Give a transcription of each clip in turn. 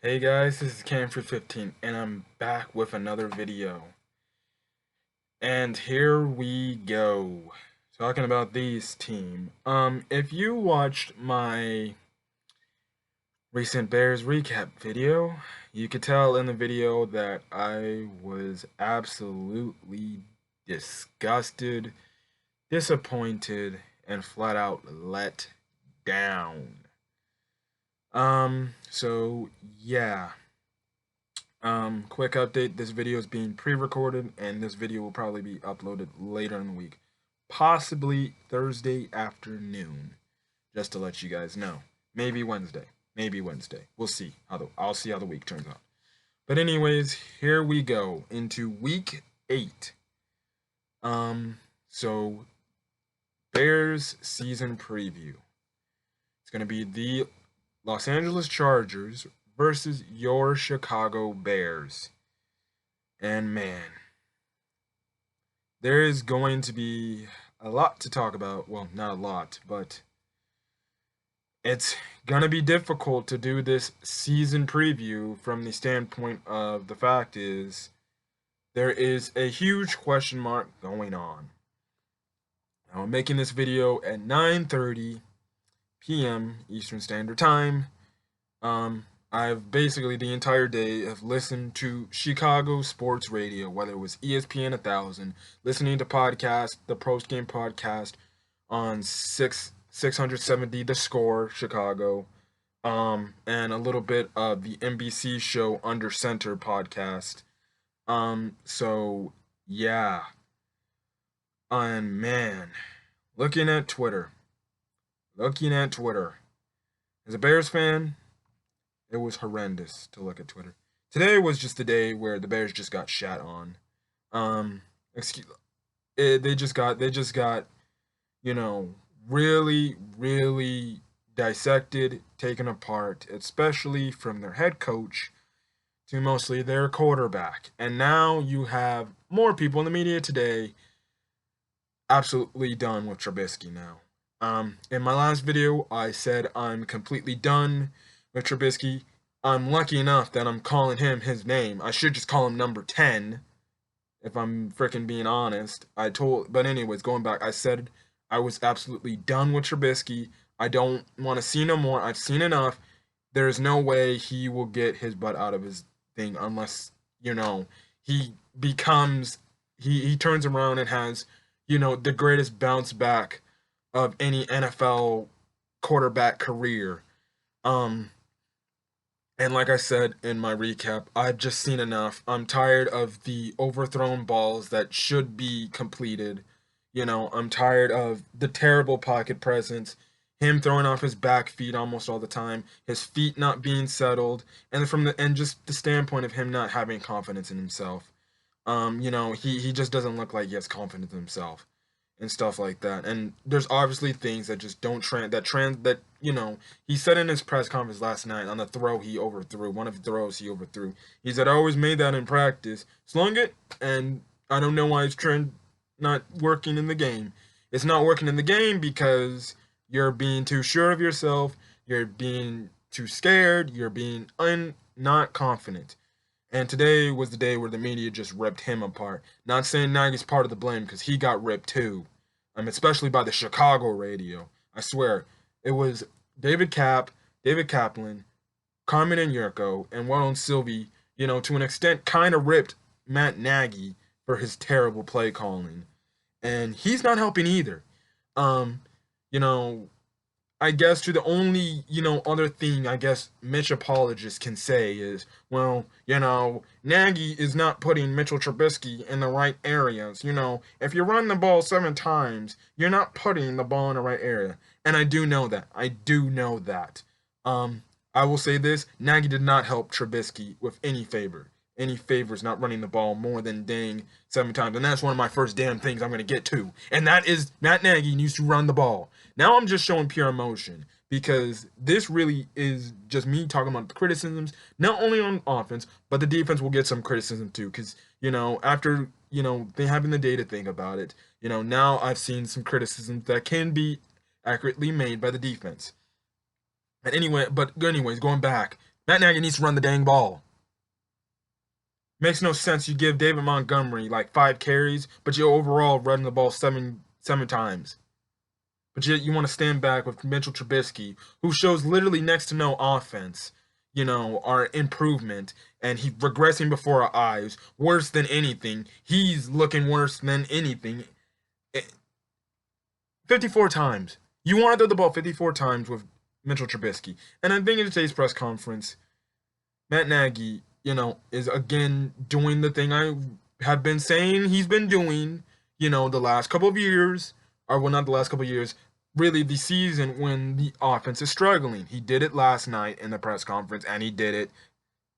Hey guys, this is Camford15 and I'm back with another video. And here we go. Talking about these team. If you watched my recent Bears recap video, you could tell in the video that I was absolutely disgusted, disappointed, and flat out let down. So yeah. Quick update, this video is being pre-recorded and this video will probably be uploaded later in the week. Possibly Thursday afternoon, just to let you guys know. Maybe Wednesday. Maybe Wednesday. We'll see I'll see how the week turns out. But anyways, here we go into week 8. So Bears season preview. It's going to be the Los Angeles Chargers versus your Chicago Bears. And man, there is going to be a lot to talk about. Well, not a lot, but it's going to be difficult to do this season preview from the standpoint of the fact is there is a huge question mark going on. Now, I'm making this video at 9:30 p.m. Eastern Standard Time. I've basically the entire day have listened to Chicago sports radio, whether it was ESPN 1000, listening to podcasts, the post game podcast on 670 The Score Chicago, and a little bit of the NBC show Under Center podcast. So yeah, and man, looking at Twitter, as a Bears fan, it was horrendous to look at Twitter. Today was just the day where the Bears just got shat on. They just got, really dissected, taken apart, especially from their head coach to mostly their quarterback. And now you have more people in the media today absolutely done with Trubisky now. In my last video, I said I'm completely done with Trubisky. I'm lucky enough that I'm calling him his name. I should just call him number 10, if I'm freaking being honest. But anyways, going back, I said I was absolutely done with Trubisky. I don't want to see no more. I've seen enough. There's no way he will get his butt out of his thing unless, he becomes, he turns around and has, the greatest bounce back of any NFL quarterback career. And like I said in my recap, I've just seen enough. I'm tired of the overthrown balls that should be completed. I'm tired of the terrible pocket presence, him throwing off his back feet almost all the time, his feet not being settled, and just the standpoint of him not having confidence in himself. He just doesn't look like he has confidence in himself and stuff like that. And there's obviously things that just don't he said in his press conference last night on the throw he overthrew, one of the throws he overthrew. He said, I always made that in practice. Slung it, and I don't know why it's not working in the game. It's not working in the game because you're being too sure of yourself, you're being too scared, you're being not confident. And today was the day where the media just ripped him apart. Not saying Nagy's part of the blame because he got ripped too. Especially by the Chicago radio. I swear, it was David Kaplan, Carmen and Yurko, and Waddle Sylvie, to an extent kind of ripped Matt Nagy for his terrible play calling. And he's not helping either. I guess to the only, other thing I guess Mitch apologists can say is, well, Nagy is not putting Mitchell Trubisky in the right areas. If you run the ball 7 times, you're not putting the ball in the right area. And I do know that. I will say this, Nagy did not help Trubisky with any favor. Any favors not running the ball more than dang 7 times. And that's one of my first damn things I'm going to get to. And that is Matt Nagy needs to run the ball. Now I'm just showing pure emotion because this really is just me talking about the criticisms, not only on offense, but the defense will get some criticism too. Because, after, they having the day to think about it, now I've seen some criticisms that can be accurately made by the defense. Anyways, going back Matt Nagy needs to run the dang ball. Makes no sense. You give David Montgomery like 5 carries, but you overall run the ball seven times. But yet you want to stand back with Mitchell Trubisky, who shows literally next to no offense, our improvement, and he's regressing before our eyes, worse than anything. He's looking worse than anything. 54 times. You want to throw the ball 54 times with Mitchell Trubisky. And I think in today's press conference, Matt Nagy, is again doing the thing I have been saying he's been doing, the last couple of years, or well, not the last couple of years, really the season when the offense is struggling. He did it last night in the press conference, and he did it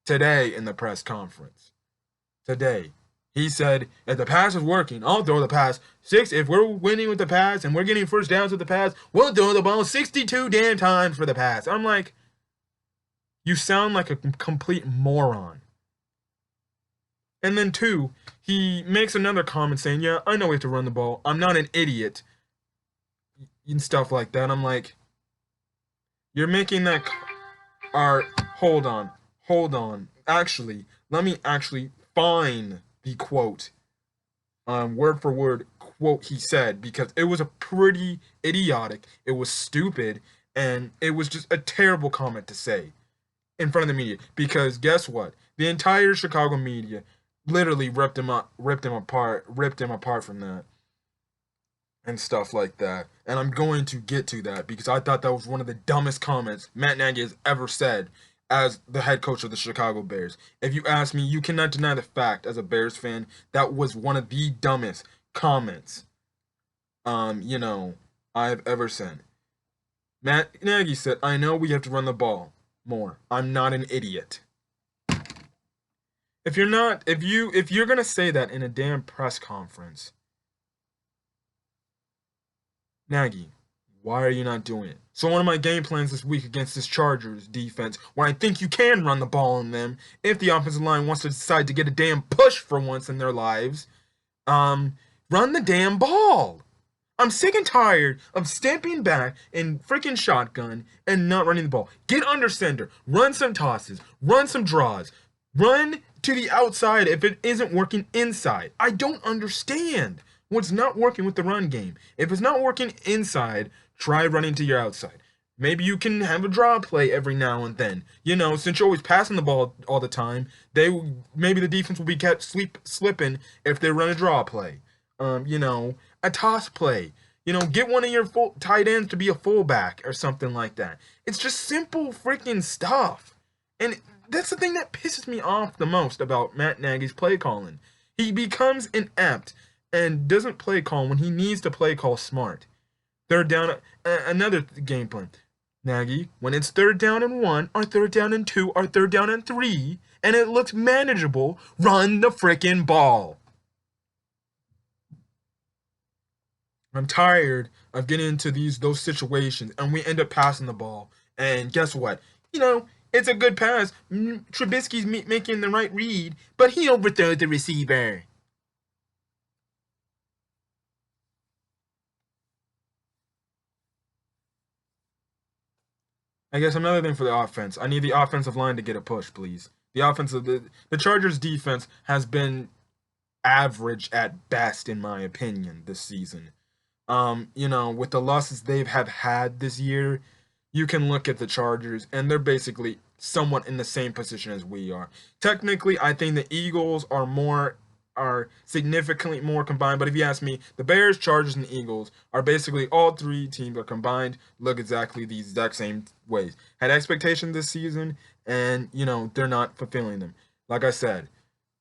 today in the press conference. Today. He said, if the pass is working, I'll throw the pass. If we're winning with the pass and we're getting first downs with the pass, we'll throw the ball 62 damn times for the pass. I'm like, you sound like a complete moron. And then 2, he makes another comment saying, yeah, I know we have to run the ball. I'm not an idiot. And stuff like that. I'm like, you're making that... hold on. Actually, let me actually find the quote, word for word quote he said, because it was a pretty idiotic, it was stupid, and it was just a terrible comment to say in front of the media. Because guess what? The entire Chicago media literally ripped him apart from that and stuff like that. And I'm going to get to that because I thought that was one of the dumbest comments Matt Nagy has ever said as the head coach of the Chicago Bears. If you ask me, you cannot deny the fact, as a Bears fan, that was one of the dumbest comments, I've ever said. Matt Nagy said, I know we have to run the ball more. I'm not an idiot. If you're gonna say that in a damn press conference, Nagy, why are you not doing it? So one of my game plans this week against this Chargers defense, where I think you can run the ball on them if the offensive line wants to decide to get a damn push for once in their lives, run the damn ball. I'm sick and tired of stepping back in freaking shotgun and not running the ball. Get under center, run some tosses, run some draws, run to the outside if it isn't working inside. I don't understand what's not working with the run game. If it's not working inside, try running to your outside. Maybe you can have a draw play every now and then. Since you're always passing the ball all the time, maybe the defense will be kept slipping if they run a draw play. A toss play. Get one of your tight ends to be a fullback or something like that. It's just simple freaking stuff. And that's the thing that pisses me off the most about Matt Nagy's play calling. He becomes inept and doesn't play call when he needs to play call smart. Third down, another game plan. Nagy, when it's 3rd down and 1, or 3rd down and 2, or 3rd down and 3, and it looks manageable, run the frickin' ball. I'm tired of getting into those situations, and we end up passing the ball. And guess what? It's a good pass. Trubisky's making the right read, but he overthrew the receiver. I guess another thing for the offense. I need the offensive line to get a push, please. The Chargers defense has been average at best, in my opinion, this season. With the losses they've had this year, you can look at the Chargers, and they're basically somewhat in the same position as we are. Technically, I think the Eagles are significantly more combined, but if you ask me, the Bears, Chargers, and the Eagles are basically, all 3 teams are combined, look exactly the exact same ways. Had expectations this season, and they're not fulfilling them. Like I said,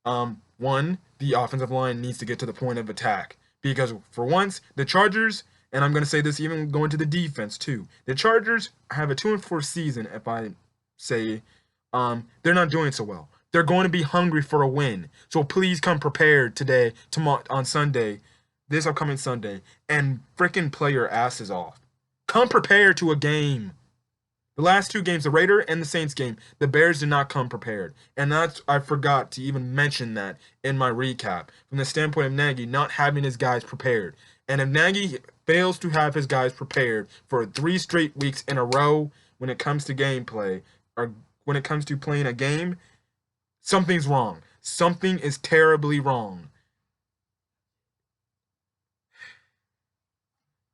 one, the offensive line needs to get to the point of attack, because for once, the Chargers, and I'm going to say this even going to the defense too, the Chargers have a 2-4 season. If I say, they're not doing so well. They're going to be hungry for a win. So please come prepared today, tomorrow, on Sunday, this upcoming Sunday, and freaking play your asses off. Come prepared to a game. The last 2 games, the Raider and the Saints game, the Bears did not come prepared. And I forgot to even mention that in my recap, from the standpoint of Nagy not having his guys prepared. And if Nagy fails to have his guys prepared for 3 straight weeks in a row when it comes to gameplay, or when it comes to playing a game, something's wrong. Something is terribly wrong.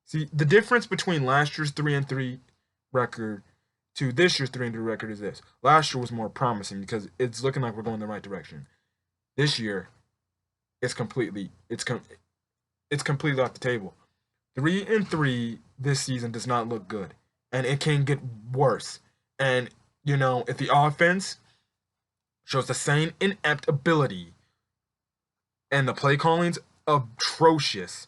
See, the difference between last year's 3-3 record to this year's 3-3 record is this. Last year was more promising because it's looking like we're going the right direction. This year, it's completely off the table. 3-3 this season does not look good, and it can get worse. And if the offense shows the same inept ability and the play calling's atrocious,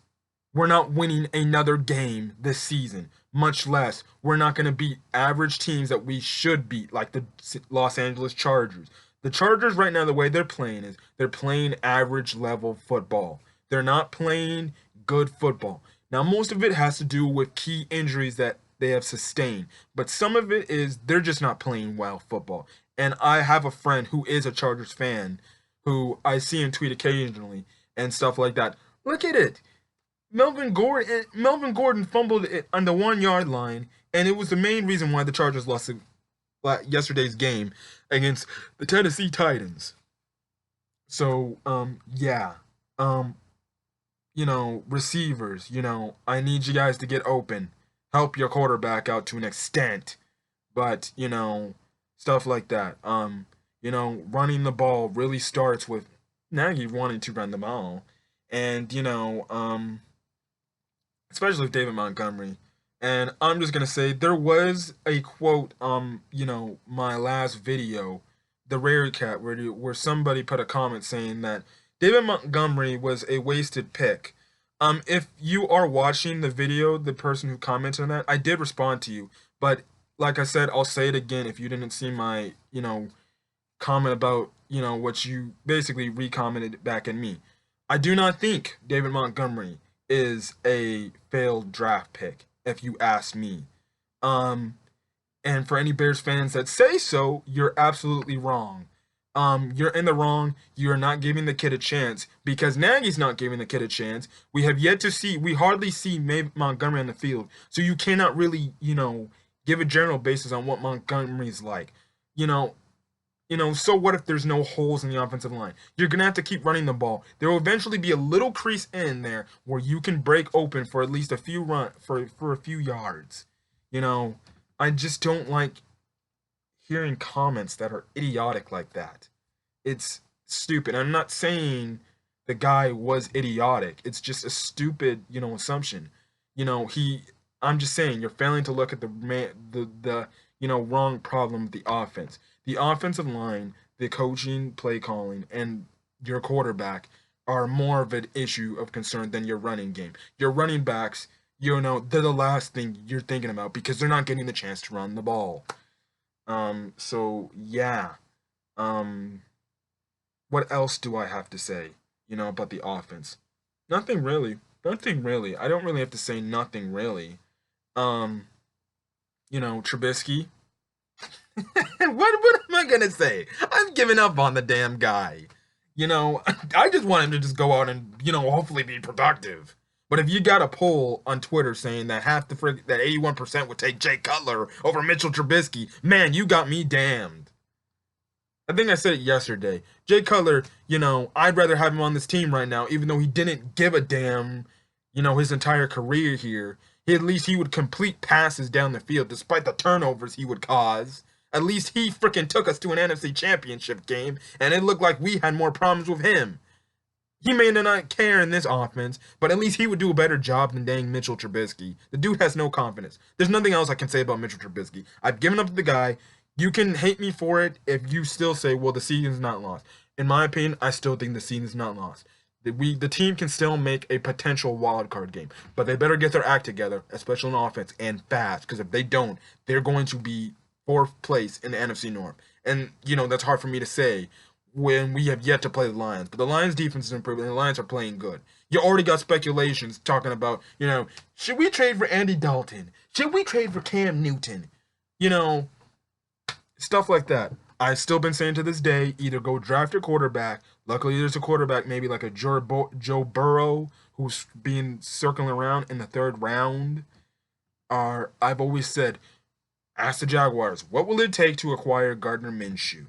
we're not winning another game this season. Much less, we're not going to beat average teams that we should beat, like the Los Angeles Chargers. The Chargers right now, the way they're playing is they're playing average level football. They're not playing good football. Now, most of it has to do with key injuries that they have sustained, but some of it is they're just not playing well football. And I have a friend who is a Chargers fan who I see him tweet occasionally and stuff like that. Look at it. Melvin Gordon fumbled it on the 1 yard line, and it was the main reason why the Chargers lost yesterday's game against the Tennessee Titans. So, yeah. Receivers, I need you guys to get open. Help your quarterback out to an extent. But, stuff like that. Running the ball really starts with Nagy wanting to run the ball. And, especially with David Montgomery. And I'm just gonna say there was a quote, my last video, the Rare Cat, where somebody put a comment saying that David Montgomery was a wasted pick. If you are watching the video, the person who commented on that, I did respond to you, but like I said, I'll say it again if you didn't see my, comment about, what you basically recommented back at me. I do not think David Montgomery is a failed draft pick, if you ask me. And for any Bears fans that say so, you're absolutely wrong. You're in the wrong. You're not giving the kid a chance because Nagy's not giving the kid a chance. We have yet to see. We hardly see Montgomery on the field, so you cannot really, give a general basis on what Montgomery's like. So what if there's no holes in the offensive line? You're gonna have to keep running the ball. There will eventually be a little crease in there where you can break open for at least a few for a few yards. I just don't like hearing comments that are idiotic like that. It's stupid. I'm not saying the guy was idiotic. It's just a stupid, assumption. I'm just saying you're failing to look at the wrong problem with the offense. The offensive line, the coaching, play calling, and your quarterback are more of an issue of concern than your running game. Your running backs, they're the last thing you're thinking about because they're not getting the chance to run the ball. So yeah. What else do I have to say, about the offense? Nothing really. Nothing really. I don't really have to say nothing really. Trubisky. what am I gonna say? I'm giving up on the damn guy. I just want him to just go out and, hopefully be productive. But if you got a poll on Twitter saying that that 81% would take Jay Cutler over Mitchell Trubisky, man, you got me damned. I think I said it yesterday. Jay Cutler, I'd rather have him on this team right now, even though he didn't give a damn, his entire career here. At least he would complete passes down the field, despite the turnovers he would cause. At least he freaking took us to an NFC Championship game, and it looked like we had more problems with him. He may not care in this offense, but at least he would do a better job than dang Mitchell Trubisky. The dude has no confidence. There's nothing else I can say about Mitchell Trubisky. I've given up to the guy. You can hate me for it if you still say, well, the season's not lost. In my opinion, I still think the season's not lost. The team can still make a potential wild card game, but they better get their act together, especially on offense, and fast, because if they don't, they're going to be fourth place in the NFC North. And, that's hard for me to say when we have yet to play the Lions. But the Lions' defense is improving, and the Lions are playing good. You already got speculations talking about, should we trade for Andy Dalton? Should we trade for Cam Newton? Stuff like that. I've still been saying to this day, either go draft a quarterback. Luckily, there's a quarterback, maybe like a Joe Burrow, who's being circling around in the third round. I've always said, Ask the Jaguars, what will it take to acquire Gardner Minshew?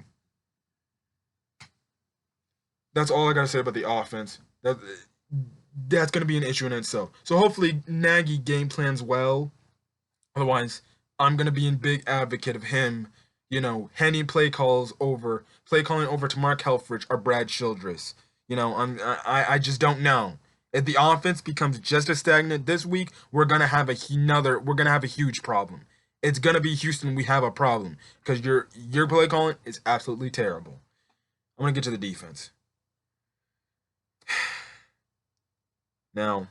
That's all I gotta say about the offense. That's gonna be an issue in itself. So hopefully Nagy game plans well. Otherwise, I'm gonna be in big advocate of him. Handing play calling over to Mark Helfrich or Brad Childress. I just don't know. If the offense becomes just as stagnant this week, we're gonna have a huge problem. It's gonna be Houston. We have a problem because your play calling is absolutely terrible. I'm gonna get to the defense now.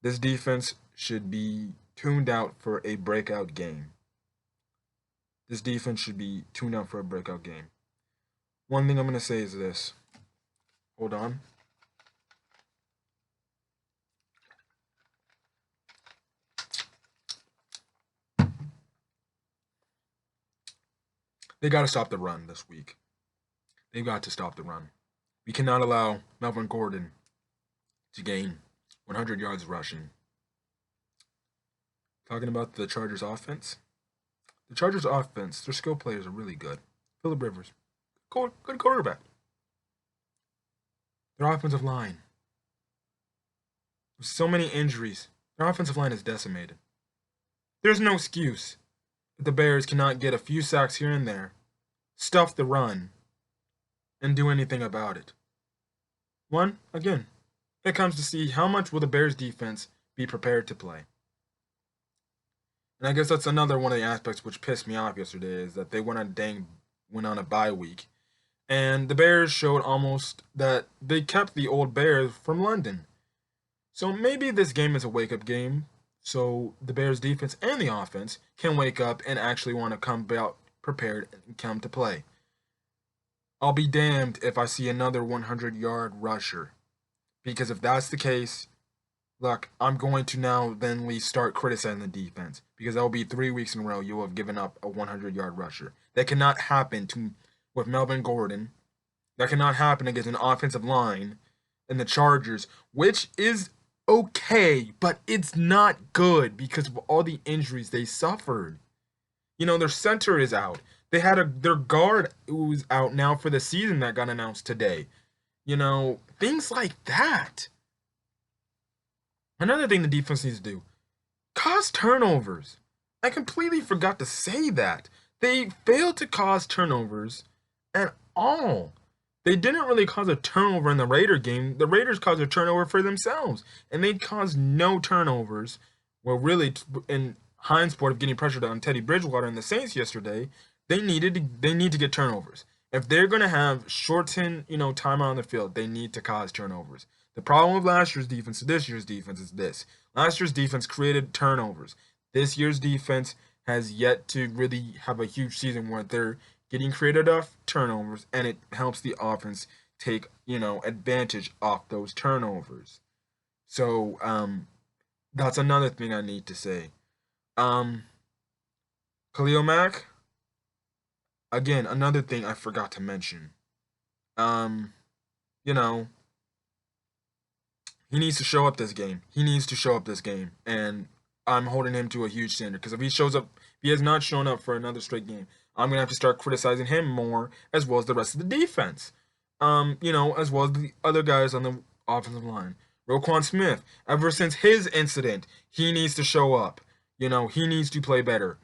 This defense should be tuned out for a breakout game. This defense should be tuned out for a breakout game. One thing I'm gonna say is this. Hold on. They got to stop the run this week. They've got to stop the run. We cannot allow Melvin Gordon to gain 100 yards rushing. Talking about the Chargers offense. The Chargers offense, their skill players are really good. Phillip Rivers, good quarterback. Their offensive line. With so many injuries, their offensive line is decimated. There's no excuse that the Bears cannot get a few sacks here and there, stuff the run, and do anything about it. Again, it comes to see how much will the Bears defense be prepared to play. And I guess that's another one of the aspects which pissed me off yesterday is that they went on a bye week. And the Bears showed almost that they kept the old Bears from London. So maybe this game is a wake-up game. So the Bears defense and the offense can wake up and actually want to come out prepared and come to play. I'll be damned if I see another 100-yard rusher. Because if that's the case, look, I'm going to now then start criticizing the defense. Because that will be 3 weeks in a row you will have given up a 100-yard rusher. That cannot happen with Melvin Gordon. That cannot happen against an offensive line in the Chargers, which is okay, but it's not good because of all the injuries they suffered. Their center is out. They had their guard who's out now for the season that got announced today. Things like that. Another thing the defense needs to do, cause turnovers. I completely forgot to say that. They failed to cause turnovers at all. They didn't really cause a turnover in the Raider game. The Raiders caused a turnover for themselves. And they caused no turnovers. Well, really, in hindsport of getting pressured on Teddy Bridgewater and the Saints yesterday, they need to get turnovers. If they're going to have shortened, time on the field, they need to cause turnovers. The problem with last year's defense to this year's defense is this. Last year's defense created turnovers. This year's defense has yet to really have a huge season where they're getting created off turnovers, and it helps the offense take, advantage off those turnovers. So, that's another thing I need to say. Khalil Mack, again, another thing I forgot to mention. He needs to show up this game. And I'm holding him to a huge standard because if he has not shown up for another straight game, I'm gonna have to start criticizing him more as well as the rest of the defense. As well as the other guys on the offensive line. Roquan Smith, ever since his incident, he needs to show up. He needs to play better.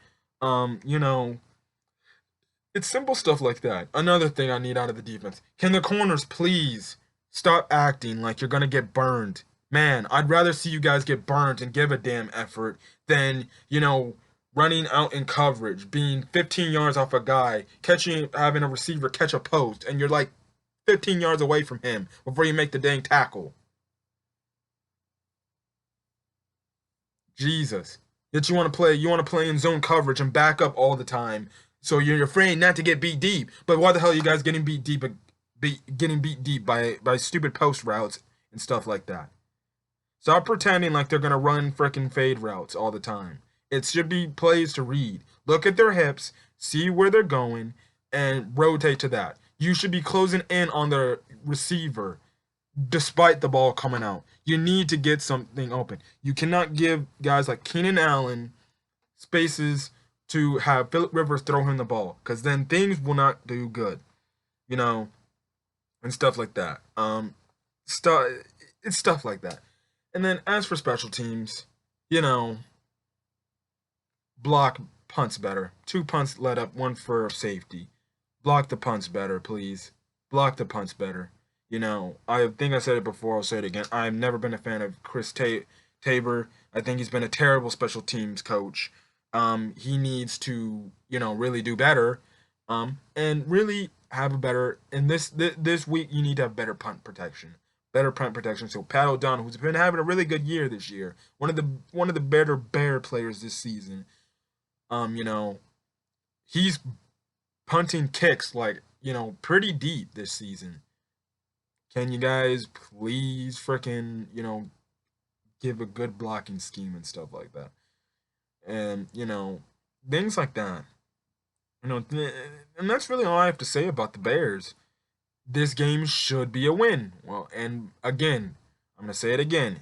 It's simple stuff like that. Another thing I need out of the defense. Can the corners please stop acting like you're going to get burned? Man, I'd rather see you guys get burned and give a damn effort than, running out in coverage, being 15 yards off a guy, having a receiver catch a post, and you're like 15 yards away from him before you make the dang tackle. Jesus. Yet you want to play in zone coverage and back up all the time. So you're afraid not to get beat deep. But why the hell are you guys getting beat deep by stupid post routes and stuff like that? Stop pretending like they're going to run frickin' fade routes all the time. It should be plays to read. Look at their hips, see where they're going, and rotate to that. You should be closing in on the receiver despite the ball coming out. You need to get something open. You cannot give guys like Keenan Allen spaces to have Philip Rivers throw him the ball, because then things will not do good, you know, and stuff like that. Stuff it's stuff like that. And then as for special teams, you know, block punts better. 2 punts let up, one for safety. Block the punts better, please. Block the punts better. You know, I think I said it before, I'll say it again. I've never been a fan of Chris Tabor. I think he's been a terrible special teams coach. He needs to, you know, really do better. And really have a better, and this week you need to have better punt protection. Better punt protection. So Pat O'Donnell, who's been having a really good year this year, one of the better Bear players this season. You know, he's punting kicks like, you know, pretty deep this season. Can you guys please freaking, you know, give a good blocking scheme and stuff like that? And, you know, things like that. You know, and that's really all I have to say about the Bears. This game should be a win. Well, and again, I'm going to say it again.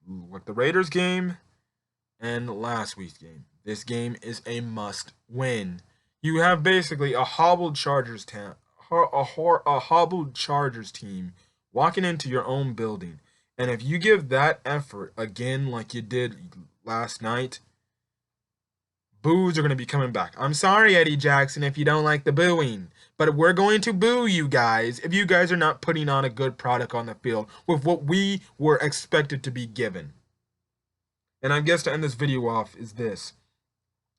Like the Raiders game and last week's game. This game is a must win. You have basically a hobbled a hobbled Chargers team walking into your own building. And if you give that effort again like you did last night, boos are going to be coming back. I'm sorry, Eddie Jackson, if you don't like the booing, but we're going to boo you guys if you guys are not putting on a good product on the field with what we were expected to be given. And I guess to end this video off is this.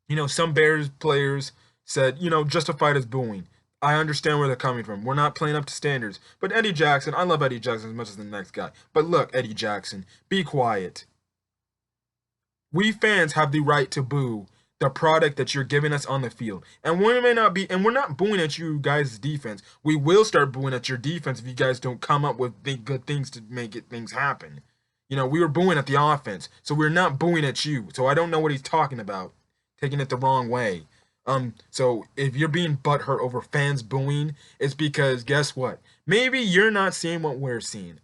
You know, some Bears players said, you know, justified as booing. I understand where they're coming from. We're not playing up to standards. But Eddie Jackson, I love Eddie Jackson as much as the next guy. But look, Eddie Jackson, be quiet. We fans have the right to boo the product that you're giving us on the field. And we may not be, and we're not booing at you guys' defense. We will start booing at your defense if you guys don't come up with good things to make things happen. You know, we were booing at the offense, so we're not booing at you. So I don't know what he's talking about. Taking it the wrong way. So if you're being butthurt over fans booing, it's because guess what? Maybe you're not seeing what we're seeing.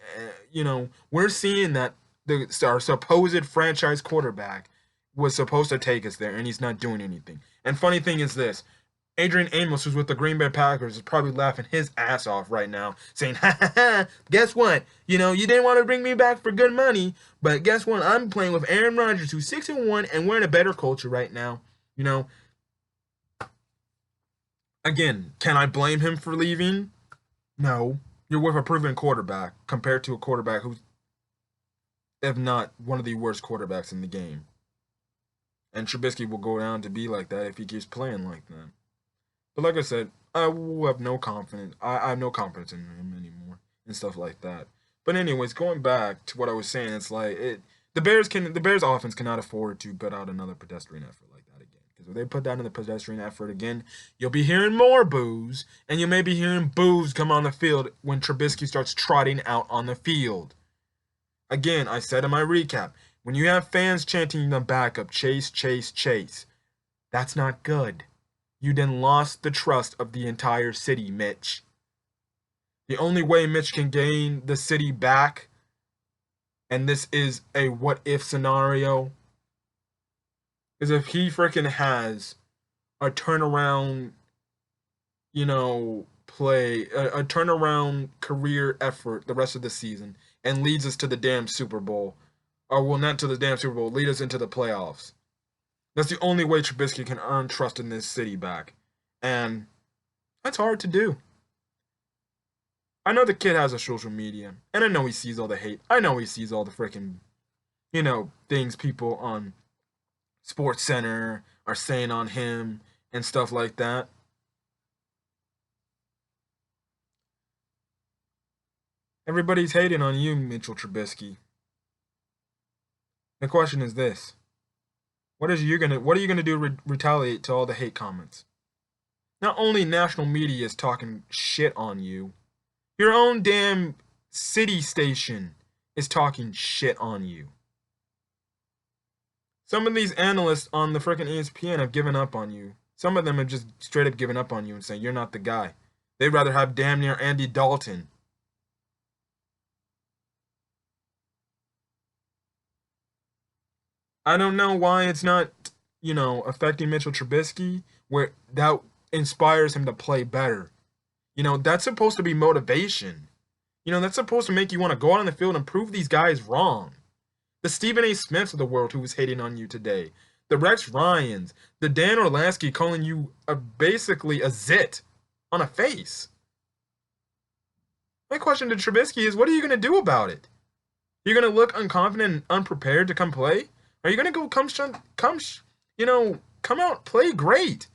You know, we're seeing that our supposed franchise quarterback was supposed to take us there, and he's not doing anything. And funny thing is this. Adrian Amos, who's with the Green Bay Packers, is probably laughing his ass off right now, saying, ha ha ha, guess what? You know, you didn't want to bring me back for good money, but guess what? I'm playing with Aaron Rodgers, who's 6-1, and we're in a better culture right now. You know, again, can I blame him for leaving? No. You're with a proven quarterback compared to a quarterback who's, if not, one of the worst quarterbacks in the game. And Trubisky will go down to be like that if he keeps playing like that. But like I said, I will have no confidence. I have no confidence in him anymore and stuff like that. But anyways, going back to what I was saying, it's like the Bears offense cannot afford to put out another pedestrian effort like that again. Because if they put that in the pedestrian effort again, you'll be hearing more boos, and you may be hearing boos come on the field when Trubisky starts trotting out on the field. Again, I said in my recap, when you have fans chanting the backup, chase, chase, chase, that's not good. You then lost the trust of the entire city, Mitch. The only way Mitch can gain the city back, and this is a what-if scenario, is if he freaking has a turnaround, you know, a turnaround career effort the rest of the season and leads us to the damn Super Bowl. Or, well, not to the damn Super Bowl, lead us into the playoffs. That's the only way Trubisky can earn trust in this city back. And that's hard to do. I know the kid has a social media, and I know he sees all the hate. I know he sees all the freaking, you know, things people on Sports Center are saying on him and stuff like that. Everybody's hating on you, Mitchell Trubisky. The question is this. What are you gonna do to retaliate to all the hate comments? Not only national media is talking shit on you, your own damn city station is talking shit on you. Some of these analysts on the frickin' ESPN have given up on you. Some of them have just straight up given up on you and saying you're not the guy. They'd rather have damn near Andy Dalton. I don't know why it's not affecting Mitchell Trubisky, where that inspires him to play better. That's supposed to be motivation. That's supposed to make you want to go out on the field and prove these guys wrong. The Stephen A. Smiths of the world who was hating on you today. The Rex Ryans. The Dan Orlovsky calling you basically a zit on a face. My question to Trubisky is, what are you going to do about it? You're going to look unconfident and unprepared to come play? Are you going to go come out, play great?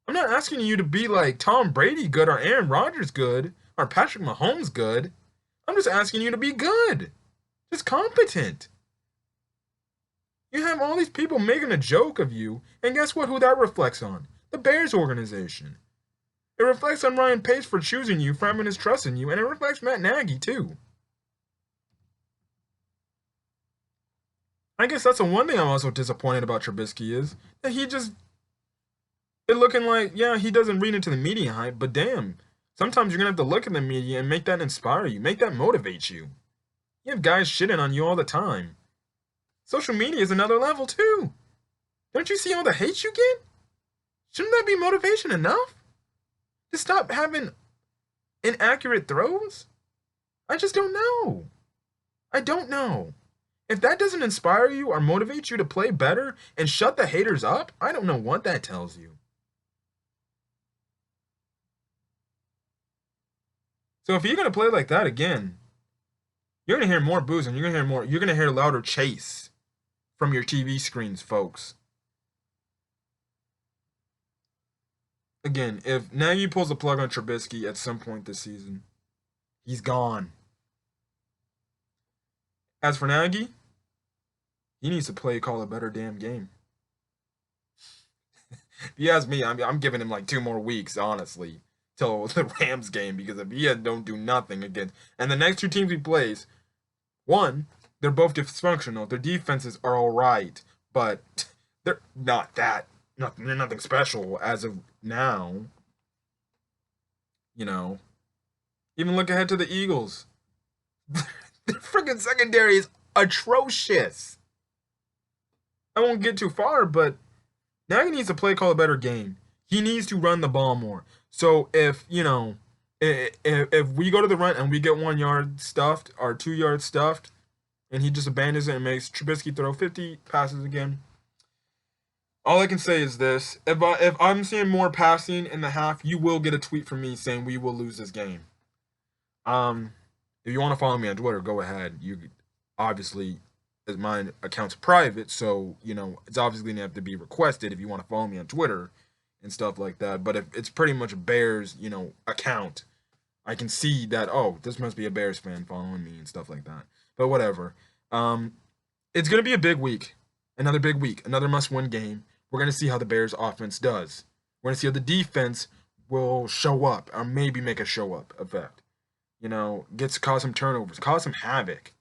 I'm not asking you to be like Tom Brady good or Aaron Rodgers good or Patrick Mahomes good. I'm just asking you to be good. Just competent. You have all these people making a joke of you, and guess what? Who that reflects on? The Bears organization. It reflects on Ryan Pace for choosing you, for having his trust in you, and it reflects Matt Nagy too. I guess that's the one thing I'm also disappointed about Trubisky is that it looking like, yeah, he doesn't read into the media hype, but damn, sometimes you're gonna have to look at the media and make that inspire you, make that motivate you. You have guys shitting on you all the time. Social media is another level too. Don't you see all the hate you get? Shouldn't that be motivation enough? To stop having inaccurate throws? I just don't know. I don't know. If that doesn't inspire you or motivate you to play better and shut the haters up, I don't know what that tells you. So if you're gonna play like that again, you're gonna hear more boos and you're gonna hear louder chase from your TV screens, folks. Again, if Nagy pulls the plug on Trubisky at some point this season, he's gone. As for Nagy, he needs to call a better damn game. If you ask me, I'm giving him like 2 more weeks, honestly, till the Rams game, because if he don't do nothing against, and the next two teams he plays, one, they're both dysfunctional. Their defenses are all right, but they're not that. They're nothing special as of now. Even look ahead to the Eagles. Their freaking secondary is atrocious. I won't get too far, but now he needs to call a better game. He needs to run the ball more. So if if we go to the run and we get 1 yard stuffed or 2 yard stuffed, and he just abandons it and makes Trubisky throw 50 passes again, all I can say is this: if I'm seeing more passing in the half, you will get a tweet from me saying we will lose this game. If you want to follow me on Twitter, go ahead. You obviously, as my account's private, so it's obviously gonna have to be requested if you want to follow me on Twitter and stuff like that. But if it's pretty much a Bears, account, I can see that, oh, this must be a Bears fan following me and stuff like that. But whatever. It's gonna be a big week, another must-win game. We're gonna see how the Bears offense does. We're gonna see how the defense will show up or maybe make a show up effect. Gets to cause some turnovers, cause some havoc.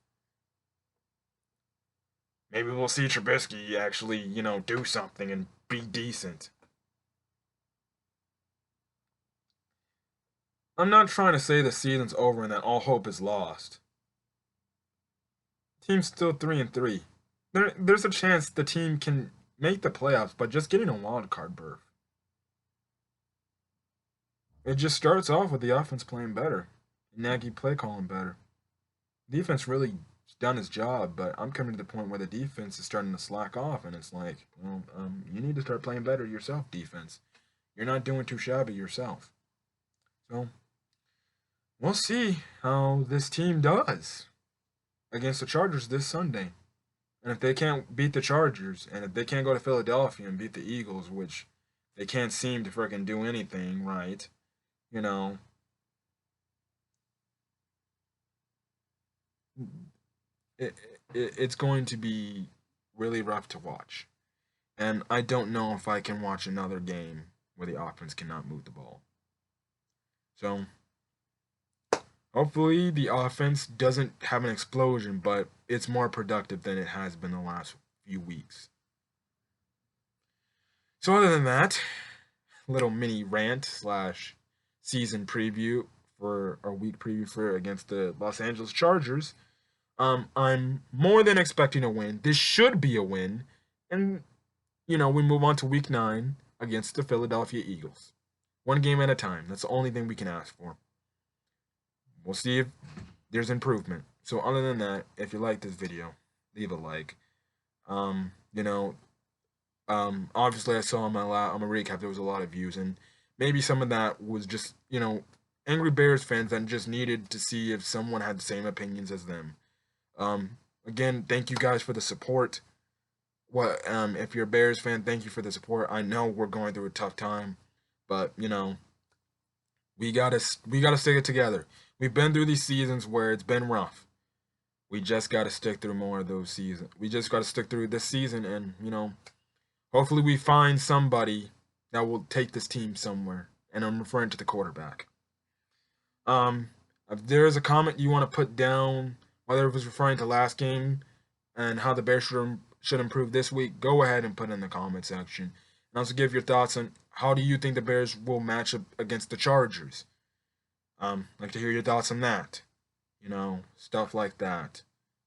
Maybe we'll see Trubisky actually, do something and be decent. I'm not trying to say the season's over and that all hope is lost. Team's still 3-3. There's a chance the team can make the playoffs, but just getting a wild card berth. It just starts off with the offense playing better, Nagy play calling better. Defense really done his job, but I'm coming to the point where the defense is starting to slack off, and it's like, well, you need to start playing better yourself, defense. You're not doing too shabby yourself. So, we'll see how this team does against the Chargers this Sunday. And if they can't beat the Chargers, and if they can't go to Philadelphia and beat the Eagles, which they can't seem to freaking do anything right, it's going to be really rough to watch. And I don't know if I can watch another game where the offense cannot move the ball. So, hopefully the offense doesn't have an explosion, but it's more productive than it has been the last few weeks. So other than that, little mini rant slash season preview for our week preview for against the Los Angeles Chargers. I'm more than expecting a win. This should be a win, and we move on to week 9 against the Philadelphia Eagles. One game at a time. That's the only thing we can ask for. We'll see if there's improvement. So other than that, if you like this video, leave a like. Um, you know, obviously I saw on my recap there was a lot of views, and maybe some of that was just angry Bears fans that just needed to see if someone had the same opinions as them. Again, thank you guys for the support. If you're a Bears fan, thank you for the support. I know we're going through a tough time, but we gotta stick it together. We've been through these seasons where it's been rough. We just gotta stick through more of those seasons. We just gotta stick through this season, and hopefully we find somebody that will take this team somewhere. And I'm referring to the quarterback. If there's a comment you want to put down, whether it was referring to last game and how the Bears should improve this week, go ahead and put it in the comment section. And also give your thoughts on how do you think the Bears will match up against the Chargers. Like to hear your thoughts on that. Stuff like that.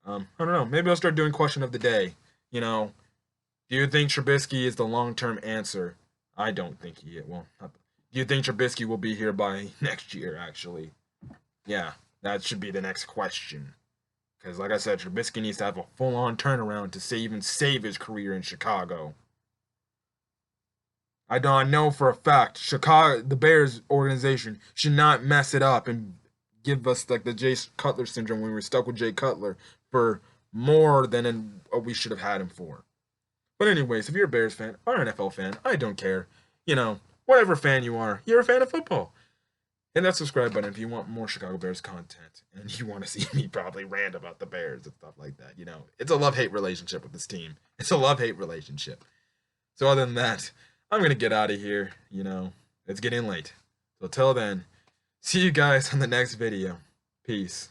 I don't know. Maybe I'll start doing question of the day. Do you think Trubisky is the long-term answer? I don't think he is. Well, do you think Trubisky will be here by next year, actually? Yeah, that should be the next question. Because, like I said, Trubisky needs to have a full-on turnaround to even save his career in Chicago. I don't know for a fact Chicago, the Bears organization, should not mess it up and give us like the Jay Cutler syndrome when we were stuck with Jay Cutler for more than what we should have had him for. But anyways, if you're a Bears fan or an NFL fan, I don't care. Whatever fan you are, you're a fan of football. Hit that subscribe button if you want more Chicago Bears content and you want to see me probably rant about the Bears and stuff like that. It's a love-hate relationship with this team. It's a love-hate relationship. So other than that, I'm going to get out of here. It's getting late. So till then, see you guys on the next video. Peace.